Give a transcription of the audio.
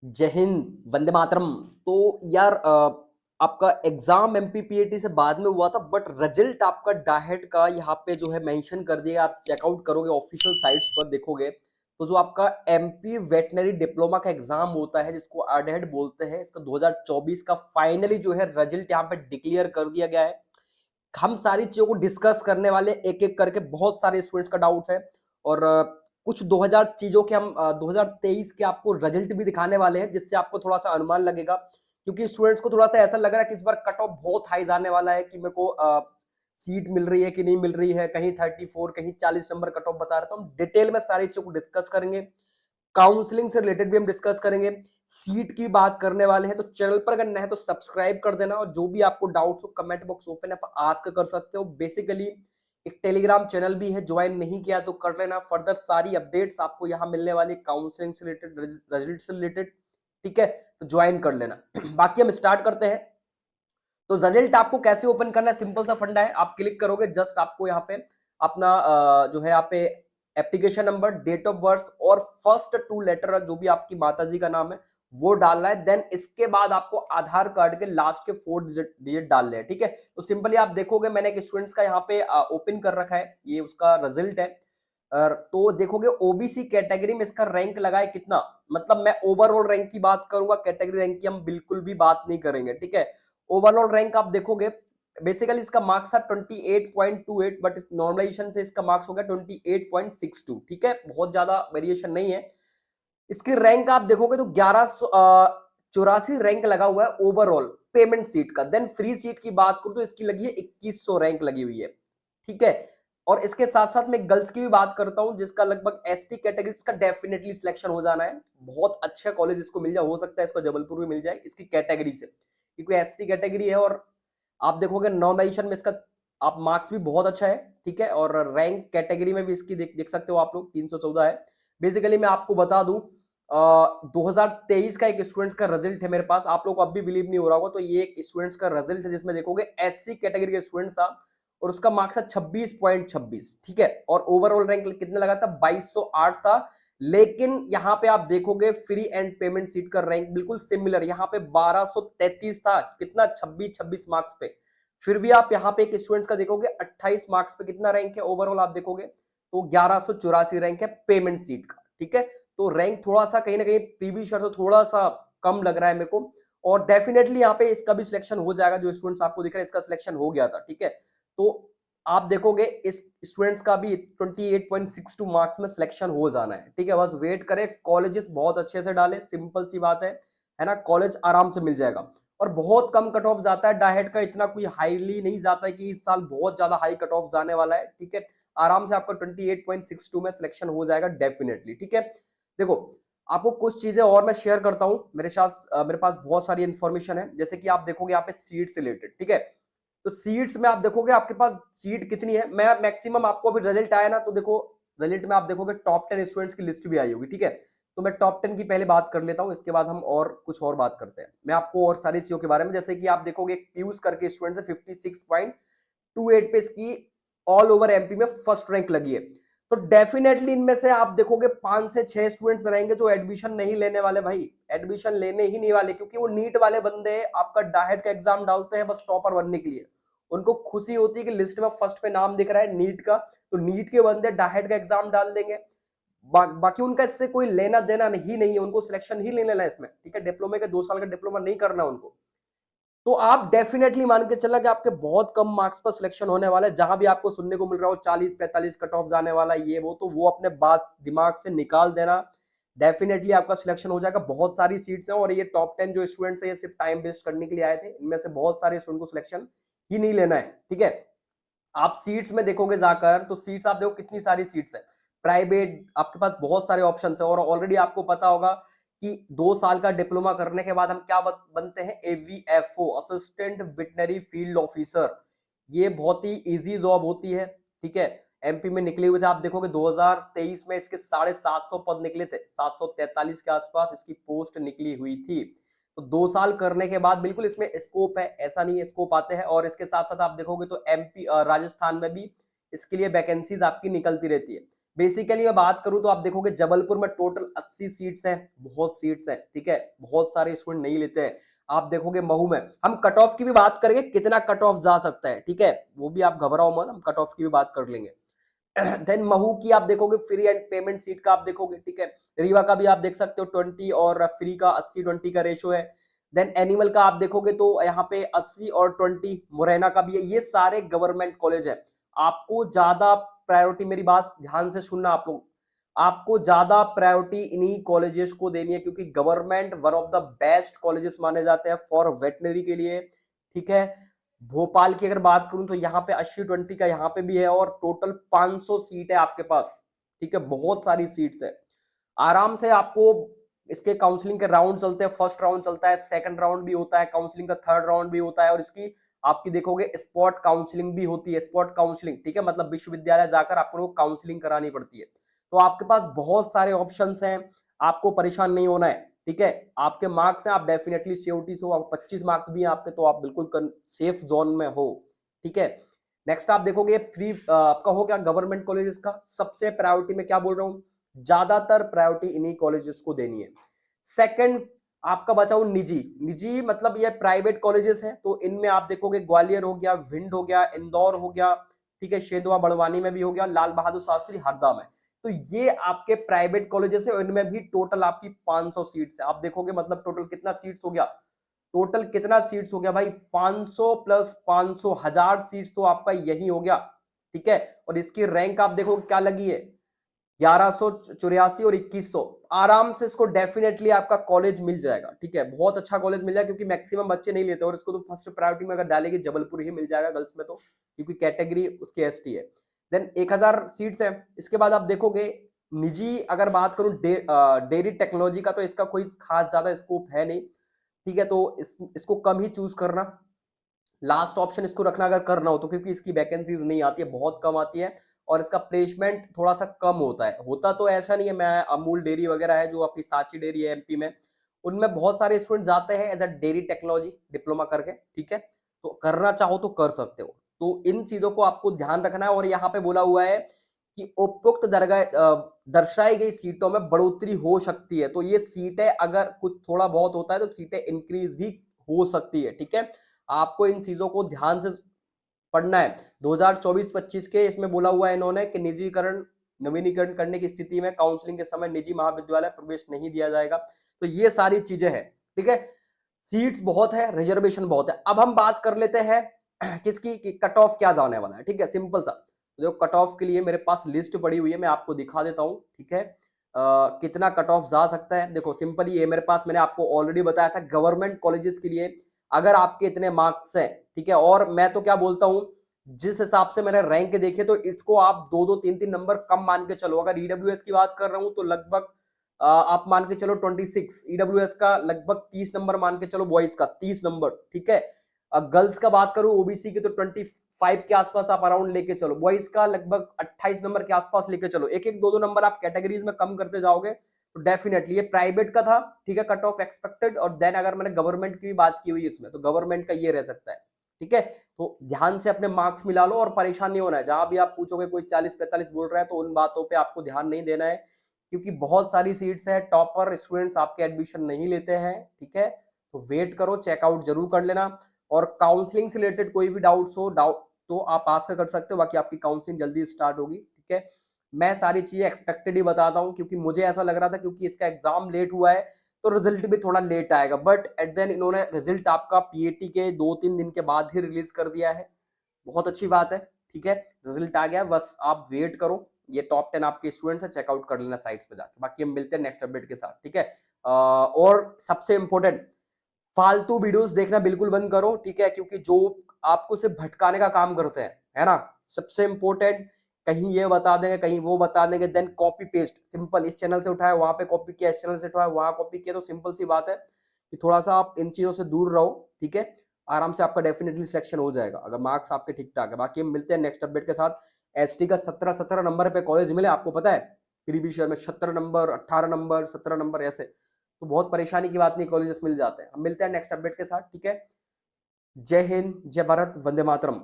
जय हिंद, वंदे मातरम। तो यार आपका एग्जाम एमपीपीएटी से बाद में हुआ था, बट रिजल्ट आपका डाइट का यहाँ पे जो है मेंशन कर दिया। आप चेकआउट करोगे ऑफिशियल साइट्स पर देखोगे तो जो आपका एमपी वेटनरी डिप्लोमा का एग्जाम होता है जिसको अडेड बोलते हैं, इसका 2024 का फाइनली जो है रिजल्ट यहाँ पे डिक्लेयर कर दिया गया है। हम सारी चीजों को डिस्कस करने वाले एक एक करके। बहुत सारे स्टूडेंट्स का डाउट है और कुछ 2000 चीजों के हम 2023 के आपको रिजल्ट भी दिखाने वाले हैं, जिससे आपको थोड़ा सा अनुमान लगेगा। क्योंकि स्टूडेंट्स को थोड़ा सा ऐसा लग रहा है कि इस बार कट ऑफ बहुत हाई जाने वाला है, कि मेरे को सीट मिल रही है कि नहीं मिल रही है, कहीं 34 कहीं 40 नंबर कट ऑफ बता रहे। तो हम डिटेल में सारी चीजों को डिस्कस करेंगे। काउंसलिंग से रिलेटेड भी हम डिस्कस करेंगे, सीट की बात करने वाले हैं। तो चैनल पर अगर नए हैं तो सब्सक्राइब कर देना, और जो भी आपको डाउट्स हो कमेंट बॉक्स ओपन है, आप आस्क कर सकते हो। बेसिकली एक टेलीग्राम चैनल भी है, ज्वाइन नहीं किया तो कर लेना। फर्दर सारी अपडेट्स आपको यहाँ मिलने वाली, काउंसलिंग से रिलेटेड, रिजल्ट से रिलेटेड, ठीक है, तो ज्वाइन कर लेना। बाकी हम स्टार्ट करते हैं। तो रिजल्ट आपको कैसे ओपन करना है, सिंपल सा फंडा है। आप क्लिक करोगे, जस्ट आपको यहाँ पे अपना जो है यहाँ पे application number, date of birth और फर्स्ट टू लेटर जो भी आपकी माता जी का नाम है वो डालना है। देन इसके बाद आपको आधार कार्ड के लास्ट के 4 डिजिट डालने हैं, ठीक है। तो सिंपली आप देखोगे, मैंने एक स्टूडेंट्स का यहाँ पे ओपन कर रखा है, ये उसका रिजल्ट है। तो देखोगे ओबीसी कैटेगरी में इसका रैंक लगा है कितना। मतलब मैं ओवरऑल रैंक की बात करूंगा, कैटेगरी रैंक की हम बिल्कुल भी बात नहीं करेंगे, ठीक है। ओवरऑल रैंक आप देखोगे, बेसिकली इसका मार्क्स था 28.28, बट नॉर्मलाइजेशन से इसका मार्क्स हो गया 28.62, ठीक है। बहुत ज्यादा वेरिएशन नहीं है। इसकी रैंक आप देखोगे तो 1184 रैंक लगा हुआ है ओवरऑल पेमेंट सीट का। देन फ्री सीट की बात करूं तो इसकी लगी है 2100 रैंक लगी हुई है, ठीक है। और इसके साथ साथ मैं गर्ल्स की भी बात करता हूं, जिसका लगभग एसटी कैटेगरी का डेफिनेटली सिलेक्शन हो जाना है। बहुत अच्छा कॉलेज इसको मिल जाए, हो सकता है इसको जबलपुर में मिल जाए इसकी कैटेगरी से, क्योंकि एसटी कैटेगरी है। और आप देखोगे नॉमिनेशन में इसका आप मार्क्स भी बहुत अच्छा है, ठीक है। और रैंक कैटेगरी में भी इसकी देख सकते हो आप लोग 314 है। बेसिकली मैं आपको बता दूं, 2023 का एक स्टूडेंट्स का रिजल्ट है मेरे पास, आप लोग को अब भी बिलीव नहीं हो रहा होगा। तो ये एक स्टूडेंट्स का रिजल्ट है जिसमें देखोगे एससी कैटेगरी का स्टूडेंट था और उसका मार्क्स था 26.26, ठीक है। और ओवरऑल रैंक कितना लगा था, 2208 था। लेकिन यहां पे आप देखोगे फ्री एंड पेमेंट सीट का रैंक बिल्कुल सिमिलर, यहां पे 1233 था, कितना 26 मार्क्स पे। फिर भी आप यहां पे एक स्टूडेंट्स का देखोगे 28 मार्क्स पे कितना रैंक है ओवरऑल, आप देखोगे तो 1184 रैंक है पेमेंट सीट का, ठीक है। तो रैंक थोड़ा सा कहीं ना कहीं प्रीवियस ईयर से थोड़ा सा कम लग रहा है मेरे को। और डेफिनेटली यहाँ पे इसका भी सिलेक्शन हो जाएगा, जो स्टूडेंट्स आपको दिख रहा है इसका सिलेक्शन हो गया था, ठीक है। तो आप देखोगे इस स्टूडेंट्स का भी 28.62 मार्क्स में सिलेक्शन हो जाना है, ठीक है। बस वेट करें, कॉलेजेस बहुत अच्छे से डाले, सिंपल सी बात है ना। कॉलेज आराम से मिल जाएगा और बहुत कम कट ऑफ जाता है डाइट का, इतना कोई हाईली नहीं जाता है कि इस साल बहुत ज्यादा हाई कट ऑफ जाने वाला है, ठीक है। आराम से आपका 28.62 में सिलेक्शन हो जाएगा डेफिनेटली, ठीक है। देखो, आपको कुछ चीजें और मैं शेयर करता हूं, मेरे पास बहुत सारी इंफॉर्मेशन है। जैसे कि आप देखोगे यहाँ पे सीट से रिलेटेड, ठीक है। तो सीट्स में आप देखोगे आपके पास सीट कितनी है। मैं मैक्सिमम आपको अभी रिजल्ट आया ना, तो देखो रिजल्ट में आप देखोगे टॉप 10 स्टूडेंट्स की लिस्ट भी आई होगी, ठीक है। तो मैं टॉप 10 की पहले बात कर लेता हूं, इसके बाद हम और कुछ और बात करते हैं। मैं आपको और सारी चीजों के बारे में, जैसे कि आप देखोगे पीयूष करके स्टूडेंट है, 56.28 पे इसकी ऑल ओवर एमपी में फर्स्ट रैंक लगी है। तो डेफिनेटली इनमें से आप देखोगे 5 से 6 स्टूडेंट्स रहेंगे जो एडमिशन नहीं लेने वाले, भाई एडमिशन लेने ही नहीं वाले, क्योंकि वो नीट वाले बंदे आपका डाइट का एग्जाम डालते हैं बस टॉपर बनने के लिए। उनको खुशी होती है कि लिस्ट में फर्स्ट पे नाम दिख रहा है नीट का, तो नीट के बंदे डाइट का एग्जाम डाल देंगे। बाकी उनका इससे कोई लेना देना नहीं है, उनको सिलेक्शन ही नहीं लेना है इसमें, ठीक है। डिप्लोमा का 2 साल का डिप्लोमा नहीं करना उनको। तो आप डेफिनेटली मान के चलना कि आपके बहुत कम मार्क्स पर सिलेक्शन होने वाला है। जहां भी आपको सुनने को मिल रहा हो 40-45 कट ऑफ जाने वाला ये वो, तो वो अपने बात दिमाग से निकाल देना। डेफिनेटली आपका सिलेक्शन हो जाएगा। बहुत सारी सीट्स हैं और ये टॉप 10 जो स्टूडेंट्स है ये सिर्फ टाइम वेस्ट करने के लिए आए थे, इनमें से बहुत सारे स्टूडेंट को सिलेक्शन ही नहीं लेना है, ठीक है। आप सीट्स में देखोगे जाकर, तो सीट्स आप देखो कितनी सारी सीट्स है। प्राइवेट आपके पास बहुत सारे ऑप्शंस है, और ऑलरेडी आपको पता होगा कि 2 साल का डिप्लोमा करने के बाद हम क्या बनते हैं, एवीएफओ, असिस्टेंट वेटनरी फील्ड ऑफिसर। ये बहुत ही इजी जॉब होती है, ठीक है। एमपी में निकले हुए थे, आप देखोगे 2023 में इसके 750 पद निकले थे, 743 के आसपास इसकी पोस्ट निकली हुई थी। तो 2 साल करने के बाद बिल्कुल इसमें स्कोप है, ऐसा नहीं है, स्कोप आते हैं। और इसके साथ साथ आप देखोगे तो एमपी राजस्थान में भी इसके लिए वैकेंसीज आपकी निकलती रहती है। बेसिकली मैं बात करूं तो आप देखोगे जबलपुर में टोटल 80 सीट्स हैं, बहुत सीट्स हैं, ठीक है, बहुत सारे स्टूडेंट नहीं लेते हैं। आप देखोगे महू में, हम कट ऑफ की भी बात करेंगे, कितना कट ऑफ जा सकता है, ठीक है, वो भी आप घबराओ मत, हम कट ऑफ की भी बात कर लेंगे। देन महू की आप देखोगे फ्री एंड पेमेंट सीट का आप देखोगे, ठीक है, रीवा का भी आप देख सकते हो 20 और फ्री का 80-20 का रेशो है। देन एनिमल का आप देखोगे तो यहाँ पे 80 और 20, मुरैना का भी है। ये सारे गवर्नमेंट कॉलेज है। आपको ज्यादा प्रायोरिटी, मेरी बात ध्यान से सुनना आप लोग, आपको ज्यादा प्रायोरिटी इन्हीं कॉलेजेस को देनी है, क्योंकि government one of the best colleges माने जाते हैं फॉर वेटनरी के लिए, ठीक है। भोपाल की अगर बात करूं तो यहाँ पे 80-20 का यहाँ पे भी है, और टोटल 500 सीट है आपके पास, ठीक है, बहुत सारी सीट्स है। आराम से आपको इसके काउंसलिंग के राउंड चलते हैं, फर्स्ट राउंड चलता है, सेकंड राउंड भी होता है, काउंसलिंग का थर्ड राउंड भी होता है, और इसकी आपकी देखोगे स्पॉट काउंसलिंग भी होती है। स्पॉट काउंसलिंग, ठीक है, मतलब विश्वविद्यालय जाकर आपको काउंसलिंग करानी पड़ती है। तो आपके पास बहुत सारे ऑप्शंस हैं, आपको परेशान नहीं होना है, ठीक है। आपके मार्क्स हैं, आप डेफिनेटली सीओटी से हो, 25 मार्क्स भी हैं आपके, तो आप बिल्कुल सेफ जोन में हो, ठीक है। नेक्स्ट आप देखोगे फ्री आपका हो गया गवर्नमेंट कॉलेजेस का, सबसे प्रायोरिटी में क्या बोल रहा हूं, ज्यादातर प्रायोरिटी इन्हीं कॉलेजेस को देनी है। सेकंड आपका बचा हुआ निजी, निजी मतलब ये प्राइवेट कॉलेजेस हैं, तो इनमें आप देखोगे ग्वालियर हो गया, भिंड हो गया, इंदौर हो गया, ठीक है, शेदवा बड़वानी में भी हो गया, लाल बहादुर शास्त्री हरदा में। तो ये आपके प्राइवेट कॉलेजेस है, इनमें भी टोटल आपकी 500 सीट्स है। आप देखोगे मतलब टोटल कितना सीट्स हो गया, टोटल कितना सीट्स हो गया भाई, 500 प्लस 500, 1000 सीट्स तो आपका यही हो गया, ठीक है। और इसकी रैंक आप देखो क्या लगी है, 1184 और 2100। आराम से इसको डेफिनेटली आपका कॉलेज मिल जाएगा, ठीक है, बहुत अच्छा कॉलेज मिल जाएगा, क्योंकि मैक्सिमम बच्चे नहीं लेते, और इसको तो फर्स्ट प्रायोरिटी में अगर डालेगी जबलपुर ही मिल जाएगा गर्ल्स में, तो क्योंकि कैटेगरी उसकी एसटी है। देन 1000 सीट्स है। इसके बाद आप देखोगे निजी, अगर बात करूं डेयरी टेक्नोलॉजी का, तो इसका कोई खास ज्यादा स्कोप है नहीं, ठीक है, तो इसको कम ही चूज करना, लास्ट ऑप्शन इसको रखना अगर करना हो तो, क्योंकि इसकी वैकेंसीज नहीं आती है, बहुत कम आती है, और इसका प्लेसमेंट थोड़ा सा कम होता है। होता तो ऐसा नहीं है, मैं अमूल डेयरी वगैरह है जो अपनी सांची डेयरी है एमपी में, उनमें बहुत सारे स्टूडेंट जाते हैं as a dairy technology diploma करके, ठीक है, तो करना चाहो तो कर सकते हो। तो इन चीजों को आपको ध्यान रखना है, और यहाँ पे बोला हुआ है कि उपयुक्त दर्शाई गई सीटों में बढ़ोतरी हो सकती है, तो ये सीटें अगर कुछ थोड़ा बहुत होता है तो सीटें इंक्रीज भी हो सकती है, ठीक है। आपको इन चीजों को ध्यान से पढ़ना है। 2024-25 के इसमें बोला हुआ है इन्होंने कि निजीकरण नवीनीकरण करने की स्थिति में काउंसलिंग के समय निजी महाविद्यालय प्रवेश नहीं दिया जाएगा। तो ये सारी चीजें हैं, ठीक है। सीट्स बहुत है, रिजर्वेशन बहुत है। अब हम बात कर लेते हैं किसकी कि कट ऑफ क्या जाने वाला है, ठीक है, सिंपल सा। जो कट ऑफ के लिए मेरे पास लिस्ट पड़ी हुई है, मैं आपको दिखा देता हूं, ठीक है। कितना कट ऑफ जा सकता है, देखो सिंपल ये मेरे पास, मैंने आपको ऑलरेडी बताया था गवर्नमेंट कॉलेजेस के लिए अगर आपके इतने मार्क्स हैं, ठीक है, और मैं तो क्या बोलता हूं, जिस हिसाब से मैंने रैंक देखे तो इसको आप 2-2 3-3 नंबर कम मान के चलो। अगर ईडब्ल्यूएस की बात कर रहा हूं तो लगभग आप मान के चलो 26, ईडब्ल्यूएस का लगभग 30 नंबर मान के चलो, बॉयज का 30 नंबर, ठीक है। गर्ल्स का बात करूं ओबीसी की तो 25 के आसपास आप अराउंड लेके चलो, बॉयज का लगभग 28 नंबर के आसपास लेके चलो। एक एक 2-2 नंबर आप कैटेगरीज में कम करते जाओगे तो डेफिनेटली, ये प्राइवेट का था, ठीक है, कट ऑफ एक्सपेक्टेड। और देन अगर मैंने गवर्नमेंट की भी बात की हुई इसमें, तो गवर्नमेंट का ये रह सकता है, ठीक है। तो ध्यान से अपने मार्क्स मिला लो, और परेशान नहीं होना है। जहां भी आप पूछोगे कोई 40-45 बोल रहा है तो उन बातों पे आपको ध्यान नहीं देना है, क्योंकि बहुत सारी सीट्स है, टॉपर स्टूडेंट्स आपके एडमिशन नहीं लेते हैं, ठीक है। तो वेट करो, चेकआउट जरूर कर लेना, और काउंसलिंग से रिलेटेड कोई भी डाउट्स हो तो आप आस्क कर सकते हो, बाकी आपकी काउंसलिंग जल्दी स्टार्ट होगी, ठीक है। मैं सारी चीजें एक्सपेक्टेड ही बताता हूं, क्योंकि मुझे ऐसा लग रहा था क्योंकि इसका एग्जाम लेट हुआ है तो रिजल्ट भी थोड़ा लेट आएगा, बट एट देन इन्होंने रिजल्ट आपका पीएटी के 2-3 दिन के बाद ही रिलीज कर दिया है। बहुत अच्छी बात है, ठीक है, रिजल्ट आ गया, बस आप वेट करो। ये टॉप 10 आपके स्टूडेंट्स है, चेकआउट कर लेना साइट्स पे जाके। बाकी हम मिलते हैं नेक्स्ट अपडेट के साथ, ठीक है। और सबसे इंपॉर्टेंट, फालतू वीडियोस देखना बिल्कुल बंद करो, ठीक है, क्योंकि जो आपको सिर्फ भटकाने का काम करते हैं, है ना। सबसे इंपॉर्टेंट, कहीं ये बता देंगे कहीं वो बता देंगे, देन कॉपी पेस्ट, सिंपल, इस चैनल से उठाया वहां पे कॉपी किया, इस चैनल से उठाया वहां कॉपी किया, तो सिंपल सी बात है कि थोड़ा सा आप इन चीजों से दूर रहो, ठीक है। आराम से आपका डेफिनेटली सिलेक्शन हो जाएगा अगर मार्क्स आपके ठीक ठाक है। बाकी हम मिलते हैं नेक्स्ट अपडेट के साथ। एसटी का 17-17 नंबर पे कॉलेज मिले, आपको पता है, प्रीवियस ईयर में 17 नंबर, 18 नंबर, 17 नंबर ऐसे, तो बहुत परेशानी की बात नहीं, कॉलेजेस मिल जाते हैं। हम मिलते हैं नेक्स्ट अपडेट के साथ, ठीक है। जय हिंद, जय भारत, वंदे मातरम।